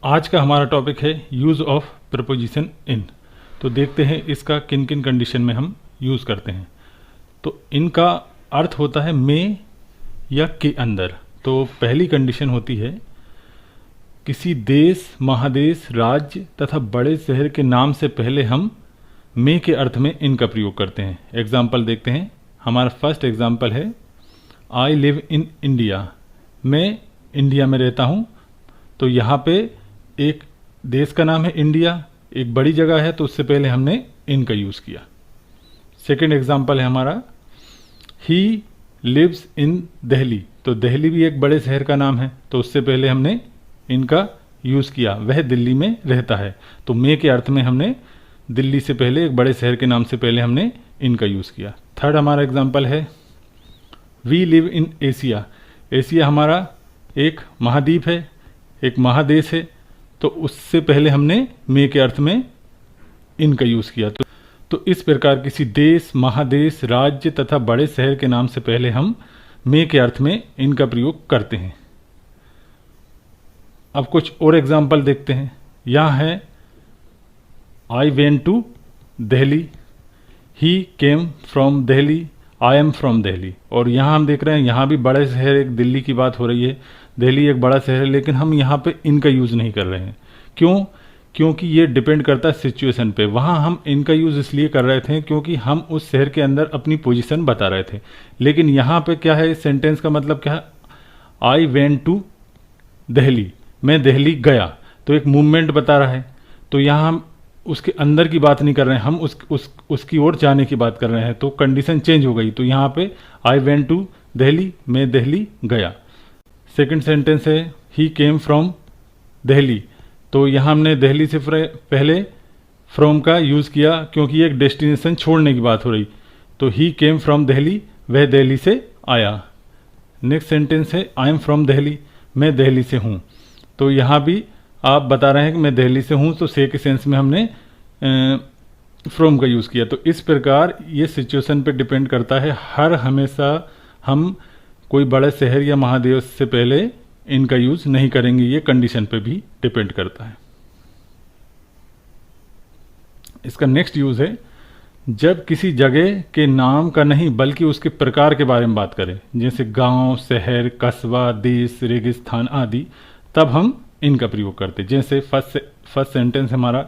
आज का हमारा टॉपिक है यूज़ ऑफ प्रपोजिशन इन। तो देखते हैं इसका किन किन कंडीशन में हम यूज़ करते हैं। तो इनका अर्थ होता है में या के अंदर। तो पहली कंडीशन होती है किसी देश, महादेश, राज्य तथा बड़े शहर के नाम से पहले हम में के अर्थ में इनका प्रयोग करते हैं। एग्जाम्पल देखते हैं। हमारा फर्स्ट एग्जाम्पल है आई लिव इन इंडिया। मैं इंडिया में रहता हूँ। तो यहाँ पे एक देश का नाम है इंडिया, एक बड़ी जगह है, तो उससे पहले हमने इन का यूज़ किया। सेकंड एग्जाम्पल है हमारा ही लिव्स इन दिल्ली। तो दिल्ली भी एक बड़े शहर का नाम है, तो उससे पहले हमने इनका यूज़ किया। वह दिल्ली में रहता है, तो में के अर्थ में हमने दिल्ली से पहले एक बड़े शहर के नाम से पहले हमने इनका यूज़ किया। थर्ड हमारा एग्जाम्पल है we live in Asia. Asia हमारा एक महाद्वीप है, एक महादेश है, तो उससे पहले हमने में के अर्थ में इनका यूज़ किया। तो इस प्रकार किसी देश, महादेश, राज्य तथा बड़े शहर के नाम से पहले हम में के अर्थ में इनका प्रयोग करते हैं। अब कुछ और एग्जाम्पल देखते हैं। यहाँ है I went to Delhi, he came from Delhi, I am from Delhi. और यहाँ हम देख रहे हैं, यहाँ भी बड़े शहर एक दिल्ली की बात हो रही है। दिल्ली एक बड़ा शहर है, लेकिन हम यहाँ पे इनका यूज़ नहीं कर रहे हैं। क्यों? क्योंकि ये डिपेंड करता है सिचुएशन पे। वहाँ हम इनका यूज़ इसलिए कर रहे थे क्योंकि हम उस शहर के अंदर अपनी पोजीशन बता रहे थे। लेकिन यहाँ पे क्या है, सेंटेंस का मतलब क्या है, आई वेंट टू दिल्ली, मैं दिल्ली गया, तो एक मूवमेंट बता रहा है। तो यहाँ हम उसके अंदर की बात नहीं कर रहे हैं, हम उसकी ओर जाने की बात कर रहे हैं। तो कंडीशन चेंज हो गई। तो यहाँ पे आई वेंट टू दिल्ली, मैं दिल्ली गया। सेकंड सेंटेंस है ही केम फ्रॉम दिल्ली। तो यहाँ हमने दिल्ली से पहले फ्रॉम का यूज़ किया क्योंकि एक डेस्टिनेशन छोड़ने की बात हो रही। तो ही केम फ्रॉम दिल्ली, वह दिल्ली से आया। नेक्स्ट सेंटेंस है आई एम फ्रॉम दिल्ली, मैं दिल्ली से हूँ। तो यहाँ भी आप बता रहे हैं कि मैं दिल्ली से हूँ, तो से के सेंस में हमने फ्रॉम का यूज़ किया। तो इस प्रकार ये सिचुएशन पे डिपेंड करता है। हर हमेशा हम कोई बड़े शहर या महादेश से पहले इनका यूज़ नहीं करेंगे, ये कंडीशन पे भी डिपेंड करता है। इसका नेक्स्ट यूज़ है जब किसी जगह के नाम का नहीं बल्कि उसके प्रकार के बारे में बात करें, जैसे गांव, शहर, कस्बा, देश, रेगिस्तान आदि, तब हम इनका प्रयोग करते हैं। जैसे फर्स्ट सेंटेंस हमारा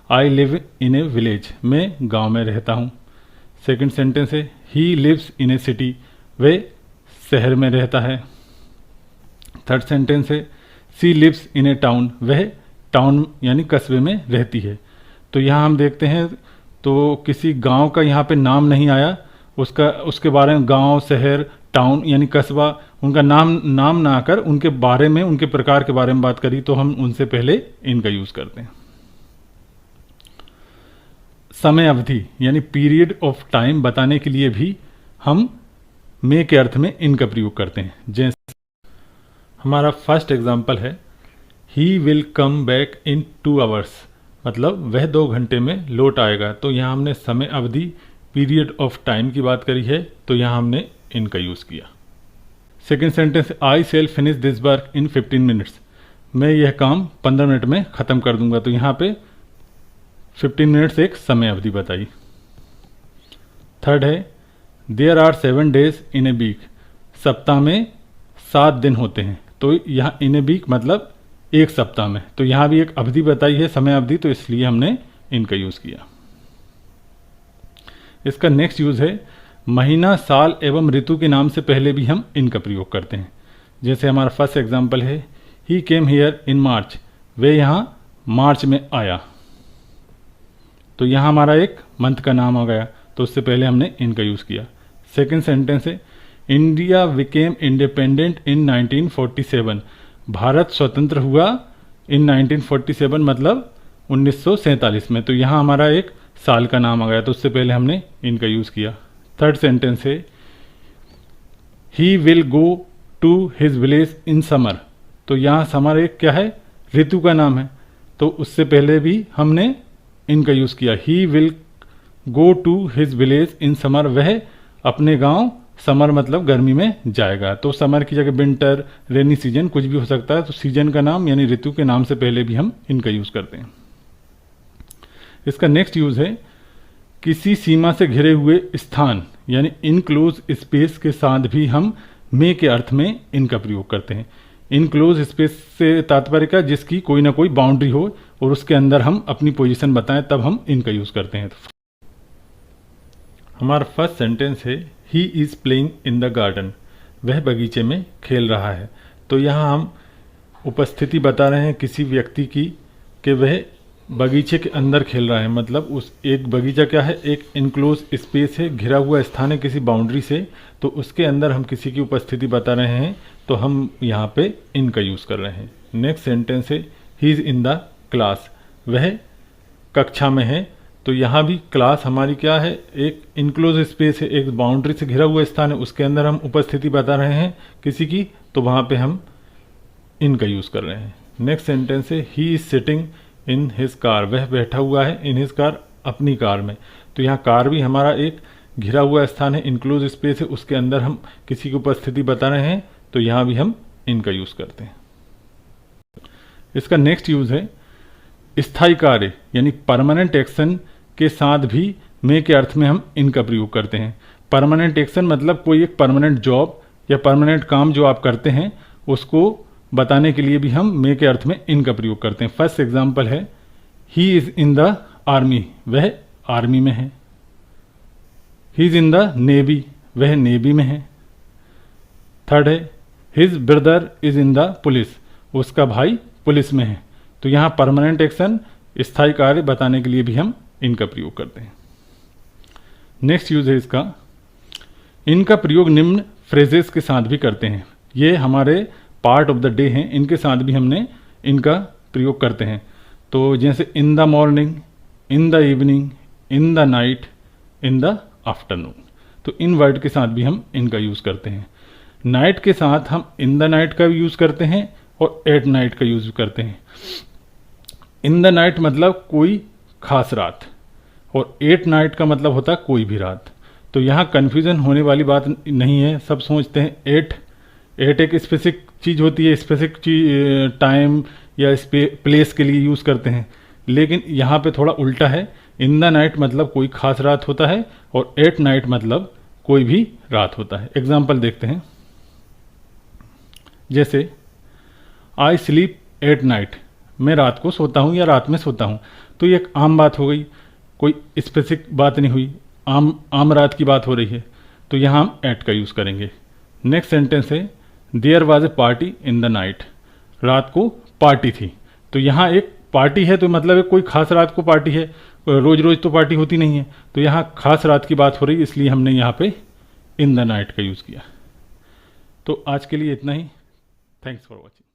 I live in A village, मैं गांव में रहता हूँ। सेकंड सेंटेंस है he lives in A city, वे शहर में रहता है। थर्ड सेंटेंस है she lives in a town, वह टाउन यानी कस्बे में रहती है। तो यहाँ हम देखते हैं तो किसी गांव का यहाँ पे नाम नहीं आया, उसके बारे में गांव, शहर, टाउन यानी कस्बा, उनका नाम ना आकर उनके बारे में, उनके प्रकार के बारे में बात करी, तो हम उनसे पहले इनका यूज़ करते हैं। समय अवधि यानी पीरियड ऑफ टाइम बताने के लिए भी हम में के अर्थ में इनका प्रयोग करते हैं। जैसे हमारा फर्स्ट एग्जाम्पल है he will come back in 2 hours, मतलब वह 2 घंटे में लौट आएगा। तो यहाँ हमने समय अवधि, पीरियड ऑफ टाइम की बात करी है, तो यहाँ हमने इनका यूज़ किया। Second sentence I shall finish this work in 15 minutes, मैं यह काम 15 मिनट में ख़त्म कर दूंगा। तो यहाँ पे 15 मिनट्स एक समय अवधि बताई। थर्ड है there are 7 days in a week, सप्ताह में 7 दिन होते हैं। तो यहाँ इन ए वीक मतलब एक सप्ताह में, तो यहाँ भी एक अवधि बताई है, समय अवधि, तो इसलिए हमने इनका यूज़ किया। इसका नेक्स्ट यूज़ है महीना, साल एवं ऋतु के नाम से पहले भी हम इनका प्रयोग करते हैं। जैसे हमारा फर्स्ट एग्जाम्पल है ही केम हियर इन मार्च, वे यहाँ मार्च में आया। तो यहाँ हमारा एक मंथ का नाम आ गया, तो उससे पहले हमने इनका यूज़ किया। सेकेंड सेंटेंस है India became independent in 1947, Bharat स्वतंत्र हुआ इन 1947 मतलब 1947 में। तो यहाँ हमारा एक साल का नाम आ गया, तो उससे पहले हमने इनका यूज़ किया। थर्ड सेंटेंस है he will go to his village in summer, तो यहाँ समर एक क्या है, ऋतु का नाम है, तो उससे पहले भी हमने इनका यूज़ किया। He will go to his village in summer, वह अपने गांव समर मतलब गर्मी में जाएगा। तो समर की जगह विंटर, रेनी सीजन कुछ भी हो सकता है। तो सीजन का नाम यानी ऋतु के नाम से पहले भी हम इनका यूज़ करते हैं। इसका नेक्स्ट यूज़ है किसी सीमा से घिरे हुए स्थान यानी इनक्लोज स्पेस के साथ भी हम मे के अर्थ में इनका प्रयोग करते हैं। इनक्लोज स्पेस से तात्पर्य का जिसकी कोई ना कोई बाउंड्री हो और उसके अंदर हम अपनी पोजीशन बताएं, तब हम इनका यूज़ करते हैं। हमारा फर्स्ट सेंटेंस है he is playing in the garden, वह बगीचे में खेल रहा है। तो यहाँ हम उपस्थिति बता रहे हैं किसी व्यक्ति की कि वह बगीचे के अंदर खेल रहा है। मतलब उस एक बगीचा क्या है, एक इनक्लोज स्पेस है, घिरा हुआ स्थान है किसी बाउंड्री से, तो उसके अंदर हम किसी की उपस्थिति बता रहे हैं, तो हम यहाँ पे इन का यूज़ कर रहे हैं। नेक्स्ट सेंटेंस है he is in the class, वह कक्षा में है। तो यहाँ भी क्लास हमारी क्या है, एक इनक्लोज स्पेस है, एक बाउंड्री से घिरा हुआ स्थान है, उसके अंदर हम उपस्थिति बता रहे हैं किसी की, तो वहाँ पे हम इन का यूज़ कर रहे हैं। नेक्स्ट सेंटेंस है he is sitting in his car, वह बैठा हुआ है इन हिज कार, अपनी कार में। तो यहाँ कार भी हमारा एक घिरा हुआ स्थान है, इनक्लोज स्पेस है, उसके अंदर हम किसी की उपस्थिति बता रहे हैं, तो यहाँ भी हम इनका यूज़ करते हैं। इसका नेक्स्ट यूज़ है स्थायी कार्य यानी परमानेंट एक्शन के साथ भी मे के अर्थ में हम इनका प्रयोग करते हैं। परमानेंट एक्शन मतलब कोई एक परमानेंट जॉब या परमानेंट काम जो आप करते हैं उसको बताने के लिए भी हम मे के अर्थ में इनका प्रयोग करते हैं। फर्स्ट एग्जाम्पल है he is in the army, वह आर्मी में है। He is in the navy, वह नेवी में है। थर्ड है his brother is in the police, उसका भाई पुलिस में है। तो यहाँ परमानेंट एक्शन स्थायी कार्य बताने के लिए भी हम इनका प्रयोग करते हैं। नेक्स्ट यूज है इसका, इनका प्रयोग निम्न फ्रेजेस के साथ भी करते हैं। ये हमारे पार्ट ऑफ द डे हैं, इनके साथ भी हमने इनका प्रयोग करते हैं। तो जैसे in the morning, in the evening, in the night, in the afternoon, तो इन वर्ड के साथ भी हम इनका यूज़ करते हैं। नाइट के साथ हम इन द नाइट का यूज़ करते हैं और एट नाइट का यूज़ करते हैं। इन द नाइट मतलब कोई खास रात, और एट नाइट का मतलब होता है कोई भी रात। तो यहाँ कन्फ्यूज़न होने वाली बात नहीं है। सब सोचते हैं एट एक स्पेसिफिक चीज़ होती है, स्पेसिफिक टाइम या प्लेस के लिए यूज़ करते हैं, लेकिन यहाँ पे थोड़ा उल्टा है। इन द नाइट मतलब कोई खास रात होता है और एट नाइट मतलब कोई भी रात होता है। एग्जाम्पल देखते हैं, जैसे आई स्लीप एट नाइट, मैं रात को सोता हूँ या रात में सोता हूँ। तो ये एक आम बात हो गई, कोई स्पेसिफिक बात नहीं हुई, आम रात की बात हो रही है, तो यहाँ हम एट का यूज़ करेंगे। नेक्स्ट सेंटेंस है there was a party in the night, रात को पार्टी थी। तो यहाँ एक पार्टी है तो मतलब एक कोई खास रात को पार्टी है, रोज रोज तो पार्टी होती नहीं है। तो यहाँ खास रात की बात हो रही है, इसलिए हमने यहाँ पे इन द नाइट का यूज़ किया। तो आज के लिए इतना ही। Thanks for watching.